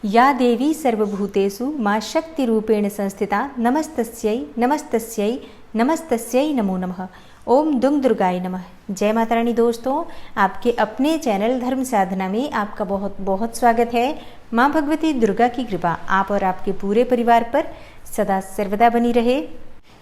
या देवी सर्वभूतेषु मां शक्तिरूपेण संस्थिता नमस्तस्यै नमस्तस्यै नमस्तस्यै नमो नमः। ओम दुम दुर्गाय नमः। जय माता रानी। दोस्तों, आपके अपने चैनल धर्म साधना में आपका बहुत बहुत स्वागत है। माँ भगवती दुर्गा की कृपा आप और आपके पूरे परिवार पर सदा सर्वदा बनी रहे।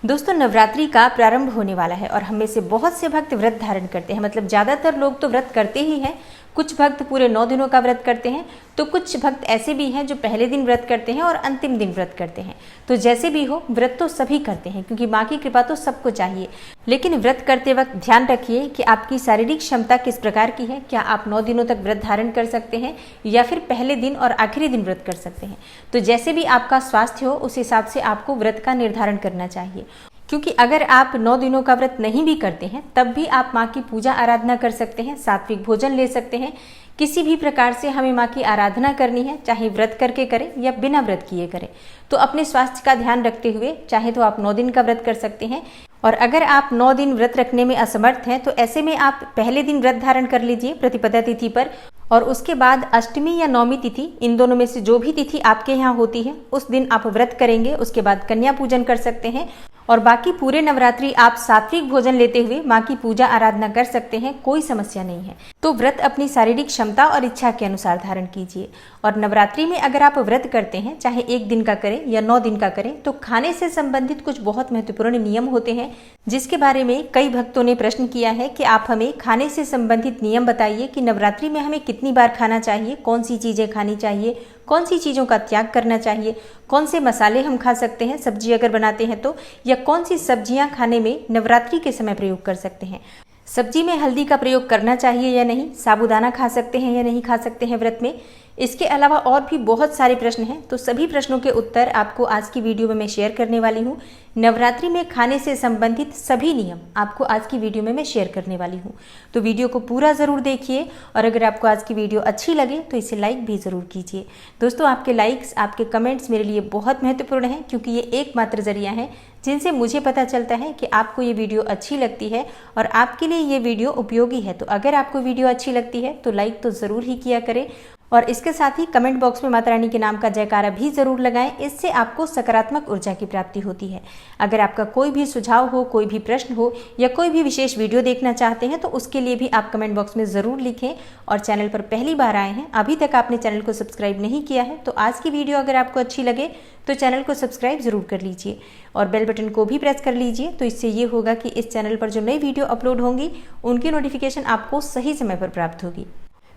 दोस्तों, नवरात्रि का प्रारंभ होने वाला है और हम में से बहुत से भक्त व्रत धारण करते हैं। मतलब ज़्यादातर लोग तो व्रत करते ही हैं। कुछ भक्त पूरे 9 दिनों का व्रत करते हैं, तो कुछ भक्त ऐसे भी हैं जो पहले दिन व्रत करते हैं और अंतिम दिन व्रत करते हैं। तो जैसे भी हो, व्रत तो सभी करते हैं क्योंकि माँ की कृपा तो सबको चाहिए। लेकिन व्रत करते वक्त ध्यान रखिए कि आपकी शारीरिक क्षमता किस प्रकार की है। क्या आप 9 दिनों तक व्रत धारण कर सकते हैं या फिर पहले दिन और आखिरी दिन व्रत कर सकते हैं। तो जैसे भी आपका स्वास्थ्य हो, उस हिसाब से आपको व्रत का निर्धारण करना चाहिए। क्योंकि अगर आप 9 दिनों का व्रत नहीं भी करते हैं, तब भी आप माँ की पूजा आराधना कर सकते हैं, सात्विक भोजन ले सकते हैं। किसी भी प्रकार से हमें माँ की आराधना करनी है, चाहे व्रत करके करें या बिना व्रत किए करें। तो अपने स्वास्थ्य का ध्यान रखते हुए चाहे तो आप 9 दिन का व्रत कर सकते हैं। और अगर आप 9 दिन व्रत रखने में असमर्थ हैं, तो ऐसे में आप पहले दिन व्रत धारण कर लीजिए प्रतिपदा तिथि पर, और उसके बाद अष्टमी या नौमी तिथि, इन दोनों में से जो भी तिथि आपके यहाँ होती है उस दिन आप व्रत करेंगे। उसके बाद कन्या पूजन कर सकते हैं और बाकी पूरे नवरात्रि आप सात्विक भोजन लेते हुए माँ की पूजा आराधना कर सकते हैं। कोई समस्या नहीं है। तो व्रत अपनी शारीरिक क्षमता और इच्छा के अनुसार धारण कीजिए। और नवरात्रि में अगर आप व्रत करते हैं, चाहे 1 दिन का करें या 9 दिन का करें, तो खाने से संबंधित कुछ बहुत महत्वपूर्ण नियम होते हैं, जिसके बारे में कई भक्तों ने प्रश्न किया है कि आप हमें खाने से संबंधित नियम बताइए कि नवरात्रि में हमें कितनी बार खाना चाहिए, कौन सी चीजें खानी चाहिए, कौन सी चीज़ों का त्याग करना चाहिए, कौन से मसाले हम खा सकते हैं सब्जी अगर बनाते हैं तो, या कौन सी सब्जियां खाने में नवरात्रि के समय प्रयोग कर सकते हैं। सब्जी में हल्दी का प्रयोग करना चाहिए या नहीं, साबूदाना खा सकते हैं या नहीं खा सकते हैं व्रत में। इसके अलावा और भी बहुत सारे प्रश्न हैं, तो सभी प्रश्नों के उत्तर आपको आज की वीडियो में मैं शेयर करने वाली हूँ। नवरात्रि में खाने से संबंधित सभी नियम आपको आज की वीडियो में मैं शेयर करने वाली हूँ। तो वीडियो को पूरा ज़रूर देखिए और अगर आपको आज की वीडियो अच्छी लगे तो इसे लाइक भी ज़रूर कीजिए। दोस्तों, आपके लाइक्स, आपके कमेंट्स मेरे लिए बहुत महत्वपूर्ण हैं, क्योंकि ये एकमात्र जरिया है जिनसे मुझे पता चलता है कि आपको ये वीडियो अच्छी लगती है और आपके लिए ये वीडियो उपयोगी है। तो अगर आपको वीडियो अच्छी लगती है तो लाइक तो ज़रूर ही किया करें और इसके साथ ही कमेंट बॉक्स में माता रानी के नाम का जयकारा भी जरूर लगाएं। इससे आपको सकारात्मक ऊर्जा की प्राप्ति होती है। अगर आपका कोई भी सुझाव हो, कोई भी प्रश्न हो या कोई भी विशेष वीडियो देखना चाहते हैं, तो उसके लिए भी आप कमेंट बॉक्स में ज़रूर लिखें। और चैनल पर पहली बार आए हैं, अभी तक आपने चैनल को सब्सक्राइब नहीं किया है, तो आज की वीडियो अगर आपको अच्छी लगे तो चैनल को सब्सक्राइब जरूर कर लीजिए और बेल बटन को भी प्रेस कर लीजिए। तो इससे ये होगा कि इस चैनल पर जो नई वीडियो अपलोड होंगी उनकी नोटिफिकेशन आपको सही समय पर प्राप्त होगी।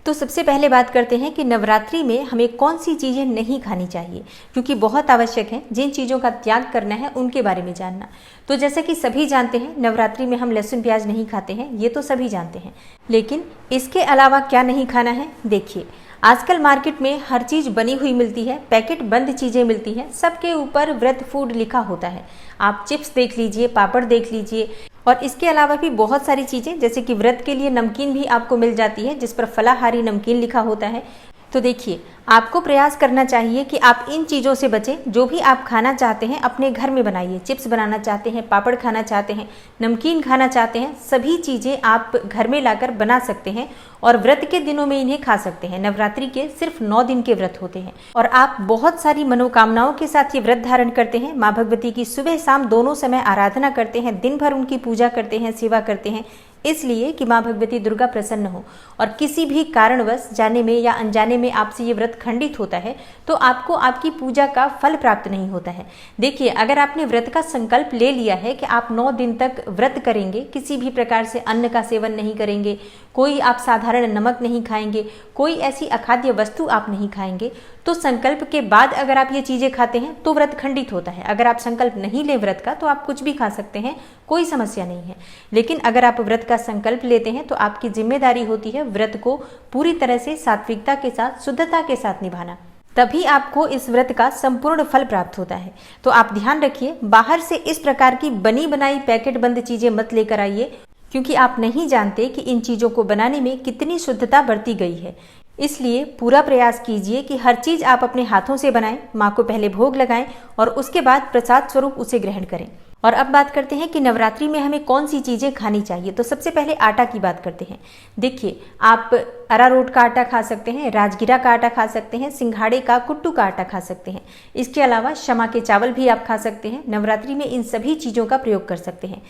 तो सबसे पहले बात करते हैं कि नवरात्रि में हमें कौन सी चीज़ें नहीं खानी चाहिए, क्योंकि बहुत आवश्यक है जिन चीज़ों का त्याग करना है उनके बारे में जानना। तो जैसा कि सभी जानते हैं, नवरात्रि में हम लहसुन प्याज नहीं खाते हैं, ये तो सभी जानते हैं। लेकिन इसके अलावा क्या नहीं खाना है, देखिए आजकल मार्केट में हर चीज़ बनी हुई मिलती है, पैकेट बंद चीज़ें मिलती हैं, सबके ऊपर व्रत फूड लिखा होता है। आप चिप्स देख लीजिए, पापड़ देख लीजिए, और इसके अलावा भी बहुत सारी चीज़ें, जैसे कि व्रत के लिए नमकीन भी आपको मिल जाती है जिस पर फलाहारी नमकीन लिखा होता है। तो देखिए, आपको प्रयास करना चाहिए कि आप इन चीज़ों से बचें। जो भी आप खाना चाहते हैं अपने घर में बनाइए। चिप्स बनाना चाहते हैं, पापड़ खाना चाहते हैं, नमकीन खाना चाहते हैं, सभी चीज़ें आप घर में लाकर बना सकते हैं और व्रत के दिनों में इन्हें खा सकते हैं। नवरात्रि के सिर्फ 9 दिन के व्रत होते हैं और आप बहुत सारी मनोकामनाओं के साथ ये व्रत धारण करते हैं। माँ भगवती की सुबह शाम दोनों समय आराधना करते हैं, दिन भर उनकी पूजा करते हैं, सेवा करते हैं, इसलिए कि माँ भगवती दुर्गा प्रसन्न हो। और किसी भी कारणवश जाने में या अनजाने में आपसे ये व्रत खंडित होता है तो आपको आपकी पूजा का फल प्राप्त नहीं होता है। देखिए, अगर आपने व्रत का संकल्प ले लिया है कि आप 9 दिन तक व्रत करेंगे, किसी भी प्रकार से अन्न का सेवन नहीं करेंगे, कोई आप साधारण नमक नहीं खाएंगे, कोई ऐसी अखाद्य वस्तु आप नहीं खाएंगे, तो संकल्प के बाद अगर आप ये चीज़ें खाते हैं तो व्रत खंडित होता है। अगर आप संकल्प नहीं ले व्रत का तो आप कुछ भी खा सकते हैं, कोई समस्या नहीं है। लेकिन अगर आप व्रत का संकल्प लेते हैं तो आपकी जिम्मेदारी होती है व्रत को पूरी तरह से सात्विकता के साथ, शुद्धता के साथ निभाना, तभी आपको इस व्रत का संपूर्ण फल प्राप्त होता है। तो आप ध्यान रखिए, बाहर से इस प्रकार की बनी बनाई पैकेट बंद चीजें मत लेकर आइए, क्योंकि आप नहीं जानते कि इन चीजों को बनाने में कितनी शुद्धता बरती गई है। इसलिए पूरा प्रयास कीजिए कि हर चीज आप अपने हाथों से बनाएं, माँ को पहले भोग लगाएं और उसके बाद प्रसाद स्वरूप उसे ग्रहण करें। और अब बात करते हैं कि नवरात्रि में हमें कौन सी चीज़ें खानी चाहिए। तो सबसे पहले आटा की बात करते हैं। देखिए, आप अरारोट का आटा खा सकते हैं, राजगिरा का आटा खा सकते हैं, सिंघाड़े का, कुट्टू का आटा खा सकते हैं। इसके अलावा शमा के चावल भी आप खा सकते हैं। नवरात्रि में इन सभी चीज़ों का प्रयोग कर सकते हैं।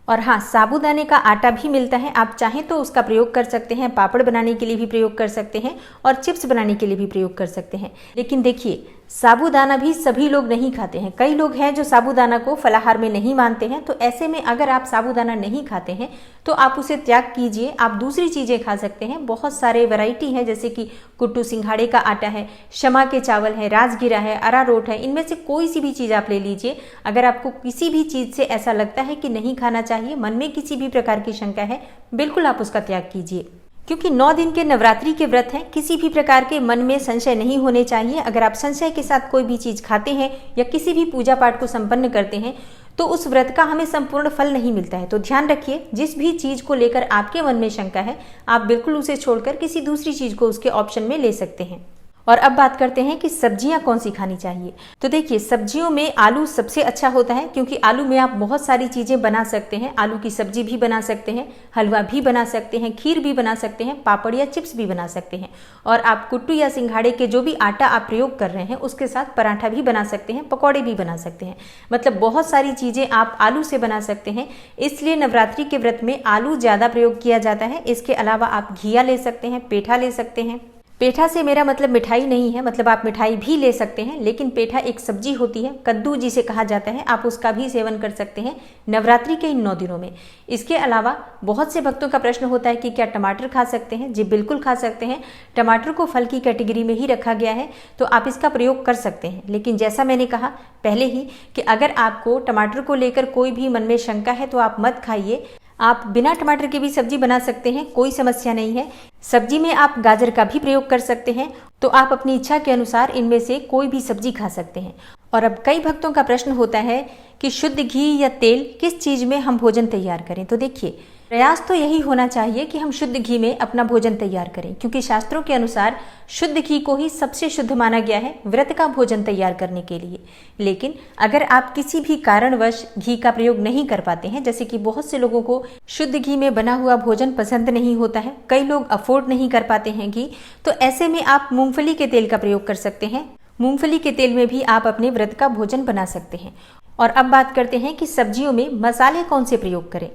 और हाँ, साबूदाने का आटा भी मिलता है, आप चाहें तो उसका प्रयोग कर सकते हैं। पापड़ बनाने के लिए भी प्रयोग कर सकते हैं और चिप्स बनाने के लिए भी प्रयोग कर सकते हैं। लेकिन देखिए, साबूदाना भी सभी लोग नहीं खाते हैं। कई लोग हैं जो साबूदाना को फलाहार में नहीं मानते हैं। तो ऐसे में अगर आप साबूदाना नहीं खाते हैं तो आप उसे त्याग कीजिए। आप दूसरी चीज़ें खा सकते हैं। बहुत सारे वैरायटी हैं, जैसे कि कुट्टू सिंघाड़े का आटा है, शमा के चावल है, राजगिरा है, अरारोट है। इनमें से कोई सी भी चीज़ आप ले लीजिए। अगर आपको किसी भी चीज़ से ऐसा लगता है कि नहीं खाना चाहिए, मन में किसी भी प्रकार की शंका है, बिल्कुल आप उसका त्याग कीजिए। क्योंकि 9 दिन के नवरात्रि के व्रत हैं, किसी भी प्रकार के मन में संशय नहीं होने चाहिए। अगर आप संशय के साथ कोई भी चीज़ खाते हैं या किसी भी पूजा पाठ को संपन्न करते हैं तो उस व्रत का हमें संपूर्ण फल नहीं मिलता है। तो ध्यान रखिए, जिस भी चीज़ को लेकर आपके मन में शंका है, आप बिल्कुल उसे छोड़कर किसी दूसरी चीज़ को उसके ऑप्शन में ले सकते हैं। और अब बात करते हैं कि सब्जियां कौन सी खानी चाहिए। तो देखिए, सब्जियों में आलू सबसे अच्छा होता है, क्योंकि आलू में आप बहुत सारी चीज़ें बना सकते हैं। आलू की सब्जी भी बना सकते हैं, हलवा भी बना सकते हैं, खीर भी बना सकते हैं, पापड़ या चिप्स भी बना सकते हैं। और आप कुट्टू या सिंघाड़े के जो भी आटा आप प्रयोग कर रहे हैं उसके साथ पराठा भी बना सकते हैं, पकौड़े भी बना सकते हैं। मतलब बहुत सारी चीज़ें आप आलू से बना सकते हैं। इसलिए नवरात्रि के व्रत में आलू ज़्यादा प्रयोग किया जाता है। इसके अलावा आप घिया ले सकते हैं, पेठा ले सकते हैं। पेठा से मेरा मतलब मिठाई नहीं है, मतलब आप मिठाई भी ले सकते हैं, लेकिन पेठा एक सब्जी होती है, कद्दू जिसे कहा जाता है, आप उसका भी सेवन कर सकते हैं नवरात्रि के इन 9 दिनों में। इसके अलावा बहुत से भक्तों का प्रश्न होता है कि क्या टमाटर खा सकते हैं। जी बिल्कुल खा सकते हैं। टमाटर को फल की कैटेगरी में ही रखा गया है, तो आप इसका प्रयोग कर सकते हैं। लेकिन जैसा मैंने कहा पहले ही कि अगर आपको टमाटर को लेकर कोई भी मन में शंका है तो आप मत खाइए। आप बिना टमाटर की भी सब्जी बना सकते हैं, कोई समस्या नहीं है। सब्जी में आप गाजर का भी प्रयोग कर सकते हैं। तो आप अपनी इच्छा के अनुसार इनमें से कोई भी सब्जी खा सकते हैं। और अब कई भक्तों का प्रश्न होता है कि शुद्ध घी या तेल किस चीज़ में हम भोजन तैयार करें। तो देखिए, प्रयास तो यही होना चाहिए कि हम शुद्ध घी में अपना भोजन तैयार करें, क्योंकि शास्त्रों के अनुसार शुद्ध घी को ही सबसे शुद्ध माना गया है व्रत का भोजन तैयार करने के लिए। लेकिन अगर आप किसी भी कारणवश घी का प्रयोग नहीं कर पाते हैं, जैसे कि बहुत से लोगों को शुद्ध घी में बना हुआ भोजन पसंद नहीं होता है, कई लोग अफोर्ड नहीं कर पाते हैं घी, तो ऐसे में आप मूंगफली के तेल का प्रयोग कर सकते हैं। मूंगफली के तेल में भी आप अपने व्रत का भोजन बना सकते हैं। और अब बात करते हैं कि सब्जियों में मसाले कौन से प्रयोग करें।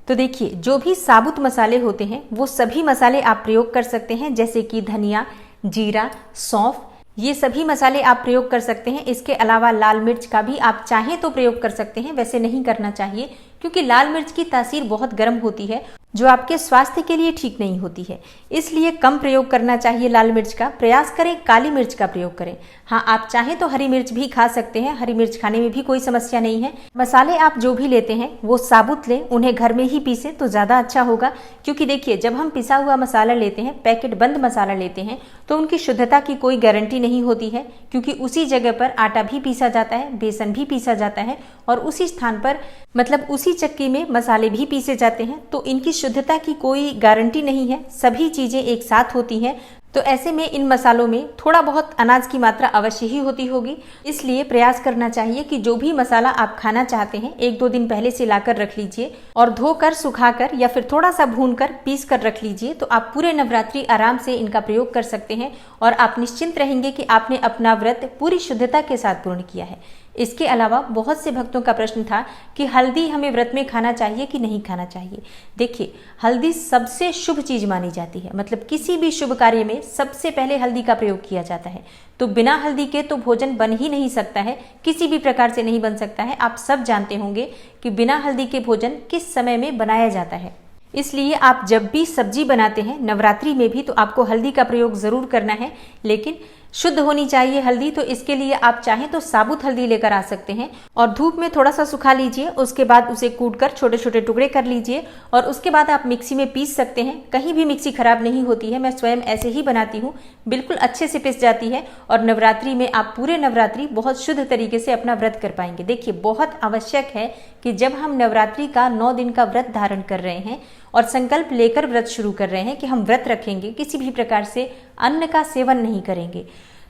तो देखिए, जो भी साबुत मसाले होते हैं वो सभी मसाले आप प्रयोग कर सकते हैं, जैसे कि धनिया, जीरा, सौंफ, ये सभी मसाले आप प्रयोग कर सकते हैं। इसके अलावा लाल मिर्च का भी आप चाहें तो प्रयोग कर सकते हैं, वैसे नहीं करना चाहिए, क्योंकि लाल मिर्च की तासीर बहुत गर्म होती है जो आपके स्वास्थ्य के लिए ठीक नहीं होती है। इसलिए कम प्रयोग करना चाहिए लाल मिर्च का। प्रयास करें काली मिर्च का प्रयोग करें। हाँ, आप चाहें तो हरी मिर्च भी खा सकते हैं, हरी मिर्च खाने में भी कोई समस्या नहीं है। मसाले आप जो भी लेते हैं वो साबुत लें, उन्हें घर में ही पीसें तो ज़्यादा अच्छा होगा। क्योंकि देखिए, जब हम पिसा हुआ मसाला लेते हैं, पैकेट बंद मसाला लेते हैं, तो उनकी शुद्धता की कोई गारंटी नहीं होती है, क्योंकि उसी जगह पर आटा भी पीसा जाता है, बेसन भी पीसा जाता है और उसी स्थान पर मतलब उसी चक्की में मसाले भी पीसे जाते हैं। तो इनकी शुद्धता की कोई गारंटी नहीं है, सभी चीज़ें एक साथ होती हैं। तो ऐसे में इन मसालों में थोड़ा बहुत अनाज की मात्रा अवश्य ही होती होगी। इसलिए प्रयास करना चाहिए कि जो भी मसाला आप खाना चाहते हैं 1-2 दिन पहले से लाकर रख लीजिए और धोकर, सुखाकर या फिर थोड़ा सा भूनकर पीस कर रख लीजिए। तो आप पूरे नवरात्रि आराम से इनका प्रयोग कर सकते हैं और आप निश्चिंत रहेंगे कि आपने अपना व्रत पूरी शुद्धता के साथ पूर्ण किया है। इसके अलावा बहुत से भक्तों का प्रश्न था कि हल्दी हमें व्रत में खाना चाहिए कि नहीं खाना चाहिए। देखिए, हल्दी सबसे शुभ चीज मानी जाती है, मतलब किसी भी शुभ कार्य में सबसे पहले हल्दी का प्रयोग किया जाता है। तो बिना हल्दी के तो भोजन बन ही नहीं सकता है, किसी भी प्रकार से नहीं बन सकता है। आप सब जानते होंगे कि बिना हल्दी के भोजन किस समय में बनाया जाता है। इसलिए आप जब भी सब्जी बनाते हैं नवरात्रि में भी, तो आपको हल्दी का प्रयोग जरूर करना है, लेकिन शुद्ध होनी चाहिए हल्दी। तो इसके लिए आप चाहें तो साबुत हल्दी लेकर आ सकते हैं और धूप में थोड़ा सा सुखा लीजिए। उसके बाद उसे कूटकर छोटे छोटे टुकड़े कर लीजिए और उसके बाद आप मिक्सी में पीस सकते हैं। कहीं भी मिक्सी खराब नहीं होती है, मैं स्वयं ऐसे ही बनाती हूँ, बिल्कुल अच्छे से पिस जाती है और नवरात्रि में आप पूरे नवरात्रि बहुत शुद्ध तरीके से अपना व्रत कर पाएंगे। देखिए, बहुत आवश्यक है कि जब हम नवरात्रि का 9 दिन का व्रत धारण कर रहे हैं और संकल्प लेकर व्रत शुरू कर रहे हैं कि हम व्रत रखेंगे, किसी भी प्रकार से अन्न का सेवन नहीं करेंगे,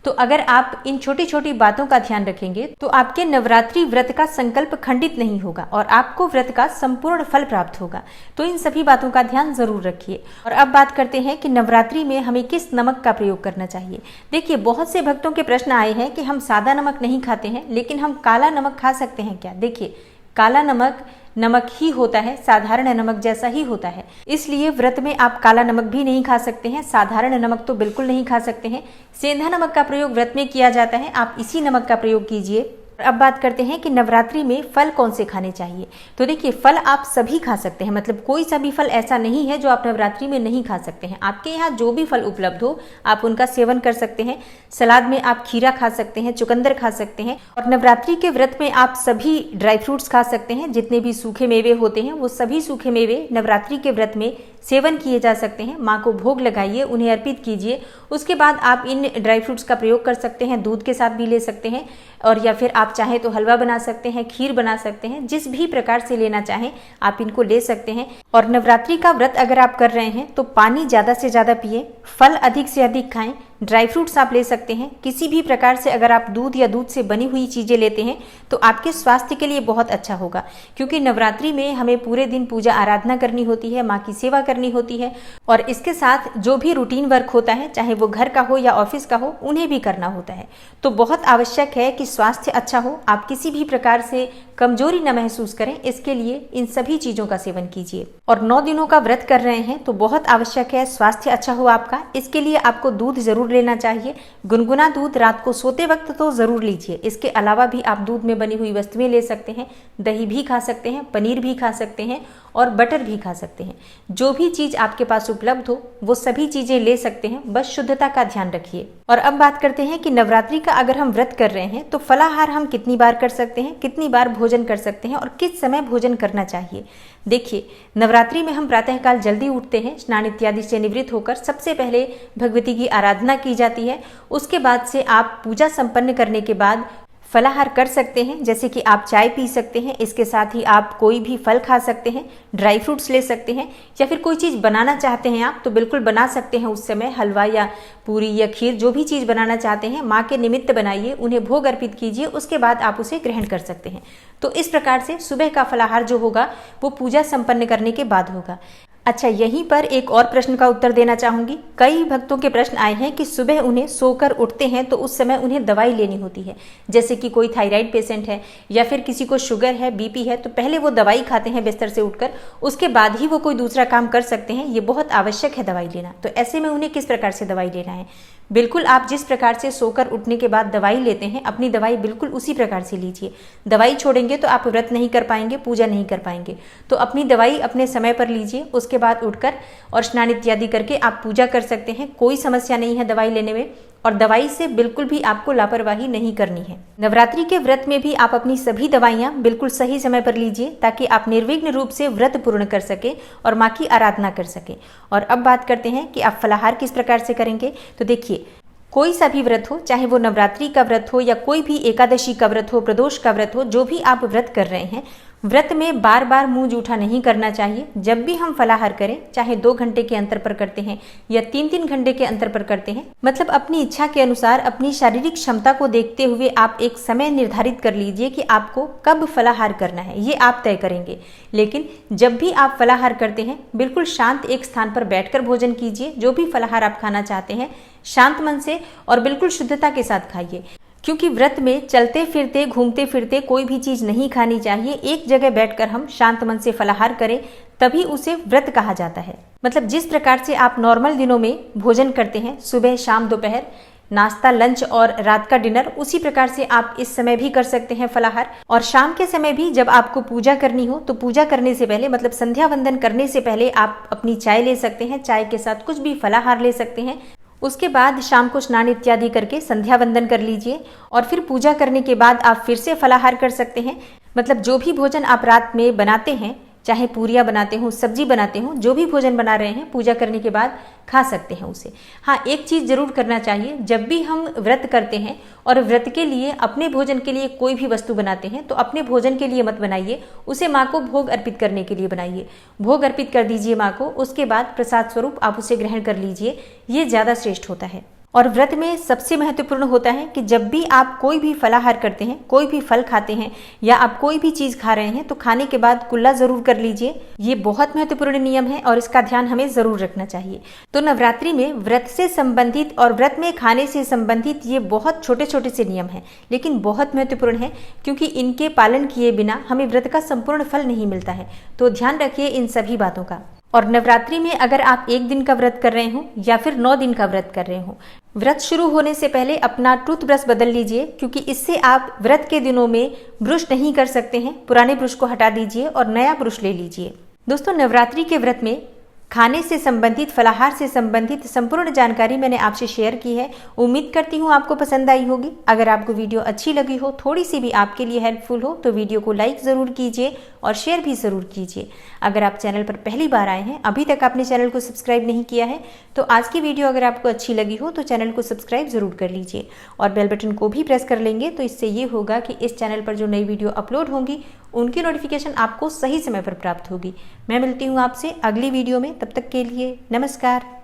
तो अगर आप इन छोटी छोटी बातों का ध्यान रखेंगे तो आपके नवरात्रि व्रत का संकल्प खंडित नहीं होगा और आपको व्रत का संपूर्ण फल प्राप्त होगा। तो इन सभी बातों का ध्यान जरूर रखिए। और अब बात करते हैं कि नवरात्रि में हमें किस नमक का प्रयोग करना चाहिए। देखिए, बहुत से भक्तों के प्रश्न आए हैं कि हम सादा नमक नहीं खाते हैं, लेकिन हम काला नमक खा सकते हैं क्या। देखिए, काला नमक नमक ही होता है, साधारण नमक जैसा ही होता है, इसलिए व्रत में आप काला नमक भी नहीं खा सकते हैं, साधारण नमक तो बिल्कुल नहीं खा सकते हैं। सेंधा नमक का प्रयोग व्रत में किया जाता है, आप इसी नमक का प्रयोग कीजिए। अब बात करते हैं कि नवरात्रि में फल कौन से खाने चाहिए। तो देखिए, फल आप सभी खा सकते हैं, मतलब कोई सा भी फल ऐसा नहीं है जो आप नवरात्रि में नहीं खा सकते हैं। आपके यहाँ जो भी फल उपलब्ध हो आप उनका सेवन कर सकते हैं। सलाद में आप खीरा खा सकते हैं, चुकंदर खा सकते हैं। और नवरात्रि के व्रत में आप सभी ड्राई फ्रूट्स खा सकते हैं। जितने भी सूखे मेवे होते हैं वो सभी सूखे मेवे नवरात्रि के व्रत में सेवन किए जा सकते हैं। माँ को भोग लगाइए, उन्हें अर्पित कीजिए। उसके बाद आप इन ड्राई फ्रूट्स का प्रयोग कर सकते हैं, दूध के साथ भी ले सकते हैं, और या फिर आप चाहें तो हलवा बना सकते हैं, खीर बना सकते हैं। जिस भी प्रकार से लेना चाहें आप इनको ले सकते हैं। और नवरात्रि का व्रत अगर आप कर रहे हैं तो पानी ज़्यादा से ज़्यादा पिए, फल अधिक से अधिक खाएं, ड्राई फ्रूट्स आप ले सकते हैं। किसी भी प्रकार से अगर आप दूध या दूध से बनी हुई चीज़ें लेते हैं तो आपके स्वास्थ्य के लिए बहुत अच्छा होगा, क्योंकि नवरात्रि में हमें पूरे दिन पूजा आराधना करनी होती है, माँ की सेवा करनी होती है, और इसके साथ जो भी रूटीन वर्क होता है, चाहे वो घर का हो या ऑफिस का हो, उन्हें भी करना होता है। तो बहुत आवश्यक है कि स्वास्थ्य अच्छा हो, आप किसी भी प्रकार से कमजोरी न महसूस करें, इसके लिए इन सभी चीज़ों का सेवन कीजिए। और 9 दिनों का व्रत कर रहे हैं तो बहुत आवश्यक है स्वास्थ्य अच्छा हो आपका। इसके लिए आपको दूध जरूर लेना चाहिए, गुनगुना दूध रात को सोते वक्त तो जरूर लीजिए। इसके अलावा भी आप दूध में बनी हुई वस्तुएं ले सकते हैं, दही भी खा सकते हैं, पनीर भी खा सकते हैं और बटर भी खा सकते हैं। जो भी चीज आपके पास उपलब्ध हो वो सभी चीजें ले सकते हैं, बस शुद्धता का ध्यान रखिए। और अब बात करते हैं कि नवरात्रि का अगर हम व्रत कर रहे हैं तो फलाहार हम कितनी बार कर सकते हैं, कितनी बार भोजन कर सकते हैं और किस समय भोजन करना चाहिए। देखिए, नवरात्रि में हम प्रातःकाल जल्दी उठते हैं, स्नान इत्यादि से निवृत्त होकर सबसे पहले भगवती की आराधना की जाती है। उसके बाद से आप पूजा संपन्न करने के बाद फलाहार कर सकते हैं, जैसे कि आप चाय पी सकते हैं, इसके साथ ही आप कोई भी फल खा सकते हैं, ड्राई फ्रूट्स ले सकते हैं, या फिर कोई चीज़ बनाना चाहते हैं आप तो बिल्कुल बना सकते हैं। उस समय हलवा या पूरी या खीर जो भी चीज़ बनाना चाहते हैं माँ के निमित्त बनाइए, उन्हें भोग अर्पित कीजिए, उसके बाद आप उसे ग्रहण कर सकते हैं। तो इस प्रकार से सुबह का फलाहार जो होगा वो पूजा संपन्न करने के बाद होगा। अच्छा, यहीं पर एक और प्रश्न का उत्तर देना चाहूंगी। कई भक्तों के प्रश्न आए हैं कि सुबह उन्हें सोकर उठते हैं तो उस समय उन्हें दवाई लेनी होती है, जैसे कि कोई थायराइड पेशेंट है या फिर किसी को शुगर है, बीपी है, तो पहले वो दवाई खाते हैं बिस्तर से उठकर, उसके बाद ही वो कोई दूसरा काम कर सकते हैं। ये बहुत आवश्यक है दवाई लेना। तो ऐसे में उन्हें किस प्रकार से दवाई लेना है? बिल्कुल आप जिस प्रकार से सोकर उठने के बाद दवाई लेते हैं, अपनी दवाई बिल्कुल उसी प्रकार से लीजिए। दवाई छोड़ेंगे तो आप व्रत नहीं कर पाएंगे, पूजा नहीं कर पाएंगे। तो अपनी दवाई अपने समय पर लीजिए, उसके बाद उठकर और स्नान इत्यादि करके आप पूजा कर सकते हैं। कोई समस्या नहीं है दवाई लेने में, और दवाई से बिल्कुल भी आपको लापरवाही नहीं करनी है। नवरात्रि के व्रत में भी आप अपनी सभी दवाइयाँ बिल्कुल सही समय पर लीजिए, ताकि आप निर्विघ्न रूप से व्रत पूर्ण कर सके और माँ की आराधना कर सके। और अब बात करते हैं कि आप फलाहार किस प्रकार से करेंगे। तो देखिए, कोई सा भी व्रत हो, चाहे वो नवरात्रि का व्रत हो या कोई भी एकादशी का व्रत हो, प्रदोष का व्रत हो, जो भी आप व्रत कर रहे हैं, व्रत में बार बार मुंह जूठा नहीं करना चाहिए। जब भी हम फलाहार करें, चाहे 2 घंटे के अंतर पर करते हैं या 3-3 घंटे के अंतर पर करते हैं, मतलब अपनी इच्छा के अनुसार अपनी शारीरिक क्षमता को देखते हुए आप एक समय निर्धारित कर लीजिए कि आपको कब फलाहार करना है, ये आप तय करेंगे। लेकिन जब भी आप फलाहार करते हैं बिल्कुल शांत एक स्थान पर बैठकर भोजन कीजिए। जो भी फलाहार आप खाना चाहते हैं शांत मन से और बिल्कुल शुद्धता के साथ खाइए, क्योंकि व्रत में चलते फिरते घूमते फिरते कोई भी चीज नहीं खानी चाहिए। एक जगह बैठकर हम शांत मन से फलाहार करें, तभी उसे व्रत कहा जाता है। मतलब जिस प्रकार से आप नॉर्मल दिनों में भोजन करते हैं, सुबह शाम दोपहर, नाश्ता लंच और रात का डिनर, उसी प्रकार से आप इस समय भी कर सकते हैं फलाहार। और शाम के समय भी जब आपको पूजा करनी हो तो पूजा करने से पहले, मतलब संध्या वंदन करने से पहले, आप अपनी चाय ले सकते हैं, चाय के साथ कुछ भी फलाहार ले सकते हैं। उसके बाद शाम को स्नान इत्यादि करके संध्या वंदन कर लीजिए और फिर पूजा करने के बाद आप फिर से फलाहार कर सकते हैं। मतलब जो भी भोजन आप रात में बनाते हैं, चाहे पूरियाँ बनाते हो, सब्जी बनाते हो, जो भी भोजन बना रहे हैं, पूजा करने के बाद खा सकते हैं उसे। हाँ, एक चीज़ जरूर करना चाहिए, जब भी हम व्रत करते हैं और व्रत के लिए अपने भोजन के लिए कोई भी वस्तु बनाते हैं तो अपने भोजन के लिए मत बनाइए, उसे माँ को भोग अर्पित करने के लिए बनाइए। भोग अर्पित कर दीजिए माँ को, उसके बाद प्रसाद स्वरूप आप उसे ग्रहण कर लीजिए, ये ज़्यादा श्रेष्ठ होता है। और व्रत में सबसे महत्वपूर्ण होता है कि जब भी आप कोई भी फलाहार करते हैं, कोई भी फल खाते हैं या आप कोई भी चीज खा रहे हैं तो खाने के बाद कुल्ला जरूर कर लीजिए। ये बहुत महत्वपूर्ण नियम है और इसका ध्यान हमें जरूर रखना चाहिए। तो नवरात्रि में व्रत से संबंधित और व्रत में खाने से संबंधित ये बहुत छोटे छोटे से नियम हैं, लेकिन बहुत महत्वपूर्ण है क्योंकि इनके पालन किए बिना हमें व्रत का संपूर्ण फल नहीं मिलता है। तो ध्यान रखिए इन सभी बातों का। और नवरात्रि में अगर आप 1 दिन का व्रत कर रहे हो या फिर 9 दिन का व्रत कर रहे हो, व्रत शुरू होने से पहले अपना टूथब्रश बदल लीजिए, क्योंकि इससे आप व्रत के दिनों में ब्रश नहीं कर सकते हैं। पुराने ब्रश को हटा दीजिए और नया ब्रश ले लीजिए। दोस्तों, नवरात्रि के व्रत में खाने से संबंधित, फलाहार से संबंधित संपूर्ण जानकारी मैंने आपसे शेयर की है। उम्मीद करती हूँ आपको पसंद आई होगी। अगर आपको वीडियो अच्छी लगी हो, थोड़ी सी भी आपके लिए हेल्पफुल हो, तो वीडियो को लाइक ज़रूर कीजिए और शेयर भी ज़रूर कीजिए। अगर आप चैनल पर पहली बार आए हैं, अभी तक आपने चैनल को सब्सक्राइब नहीं किया है, तो आज की वीडियो अगर आपको अच्छी लगी हो तो चैनल को सब्सक्राइब ज़रूर कर लीजिए और बेल बटन को भी प्रेस कर लेंगे। तो इससे ये होगा कि इस चैनल पर जो नई वीडियो अपलोड होंगी उनकी नोटिफिकेशन आपको सही समय पर प्राप्त होगी। मैं मिलती हूँ आपसे अगली वीडियो में। तब तक के लिए नमस्कार।